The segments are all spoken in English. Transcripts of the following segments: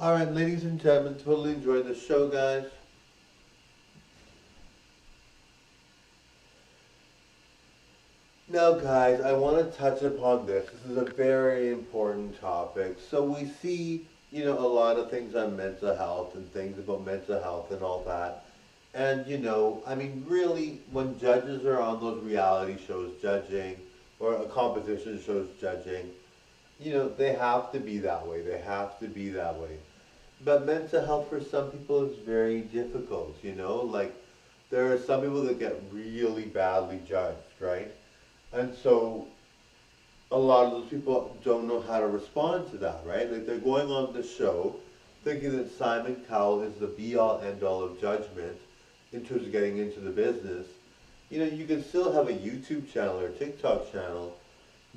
Alright, ladies and gentlemen, totally enjoyed the show, guys. Now, guys, I want to touch upon this. This is a very important topic. So, we see, a lot of things on mental health and things about mental health and all that. And, I mean, really, when judges are on those reality shows judging, or a competition shows judging, they have to be that way. They have to be that way. But mental health for some people is very difficult, Like, there are some people that get really badly judged, right? And so a lot of those people don't know how to respond to that, right? Like, they're going on the show thinking that Simon Cowell is the be all end all of judgment in terms of getting into the business. You can still have a YouTube channel or TikTok channel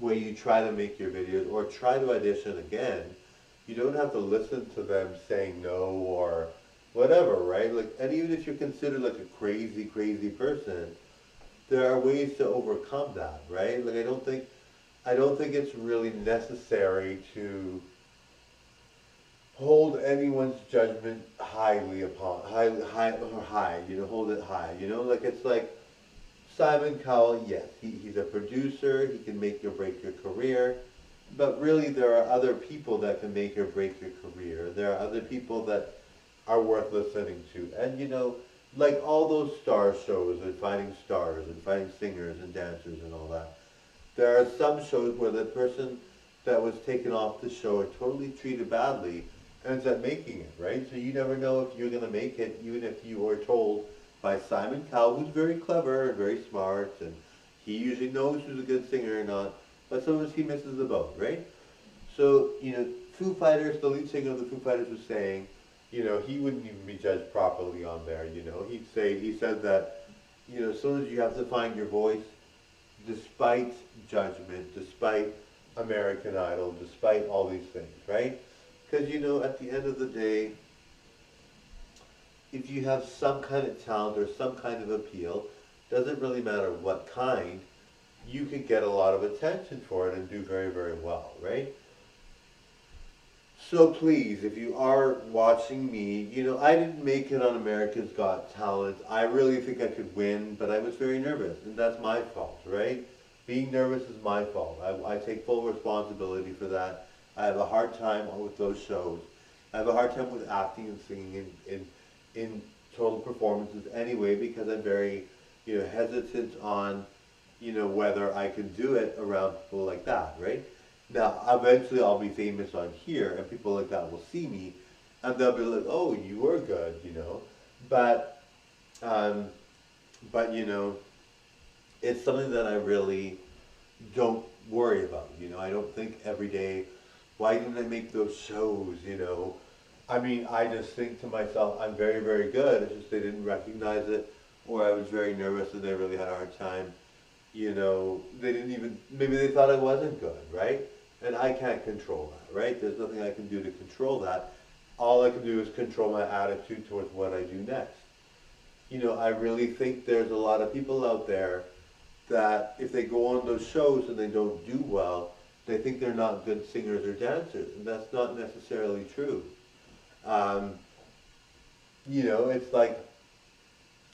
where you try to make your videos or try to audition again. You don't have to listen to them saying no or whatever, right? Like, and even if you're considered like a crazy, crazy person, there are ways to overcome that, right? Like, I don't think it's really necessary to hold anyone's judgment highly upon high, hold it high. Like, it's like Simon Cowell, yes, he's a producer, he can make or break your career, but really there are other people that can make or break your career. There are other people that are worth listening to. And like all those star shows and finding singers and dancers and all that, there are some shows where the person that was taken off the show or totally treated badly ends up making it, right? So you never know if you're going to make it, even if you are told by Simon Cowell, who's very clever and very smart, and he usually knows who's a good singer or not, but sometimes he misses the boat, right? So, Foo Fighters, the lead singer of the Foo Fighters was saying, he wouldn't even be judged properly on there, he said that, sometimes you have to find your voice despite judgment, despite American Idol, despite all these things, right? Because, at the end of the day, if you have some kind of talent or some kind of appeal, doesn't really matter what kind, you can get a lot of attention for it and do very, very well, right? So please, if you are watching me, I didn't make it on America's Got Talent. I really think I could win, but I was very nervous, and that's my fault, right? Being nervous is my fault. I take full responsibility for that. I have a hard time with those shows. I have a hard time with acting and singing in total performances anyway, because I'm very, hesitant on, whether I can do it around people like that, right? Now, eventually I'll be famous on here, and people like that will see me, and they'll be like, "Oh, you were good," But, um, but it's something that I really don't worry about. I don't think every day, why didn't I make those shows? I mean, I just think to myself, I'm very, very good. It's just they didn't recognize it, or I was very nervous and they really had a hard time. They didn't even, maybe they thought I wasn't good, right? And I can't control that, right? There's nothing I can do to control that. All I can do is control my attitude towards what I do next. I really think there's a lot of people out there that if they go on those shows and they don't do well, they think they're not good singers or dancers, and that's not necessarily true. Um, it's like,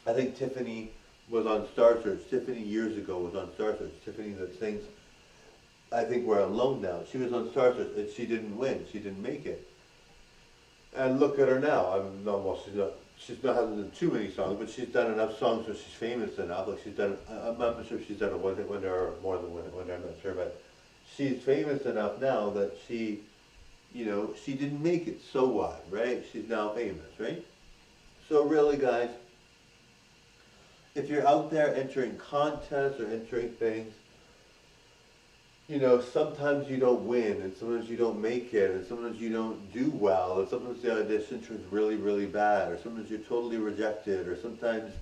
I think Tiffany was on Star Search. Tiffany years ago was on Star Search. Tiffany that sings, I think we're alone now. She was on Star Search and she didn't win. She didn't make it. And look at her now. I'm no, well, she's not hasn't done too many songs, but she's done enough songs where she's famous enough. Like, she's done. I'm not sure if she's done a one hit wonder or more than one hit wonder. I'm not sure, but she's famous enough now that she didn't make it. So what, right? She's now famous, right? So really, guys, if you're out there entering contests or entering things, sometimes you don't win, and sometimes you don't make it, and sometimes you don't do well, and sometimes the audition turns really, really bad, or sometimes you're totally rejected, or sometimes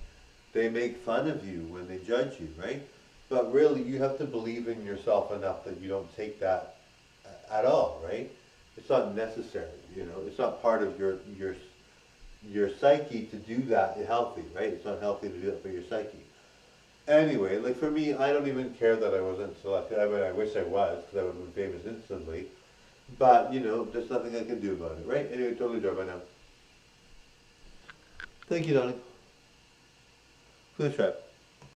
they make fun of you when they judge you, right? But really, you have to believe in yourself enough that you don't take that at all, right? It's not necessary, It's not part of your psyche to do that healthy, right? It's not healthy to do that for your psyche. Anyway, like, for me, I don't even care that I wasn't selected. I mean, I wish I was, because I would have been famous instantly. But, you know, there's nothing I can do about it, right? Anyway, totally drove by now. Thank you, darling. For the trip.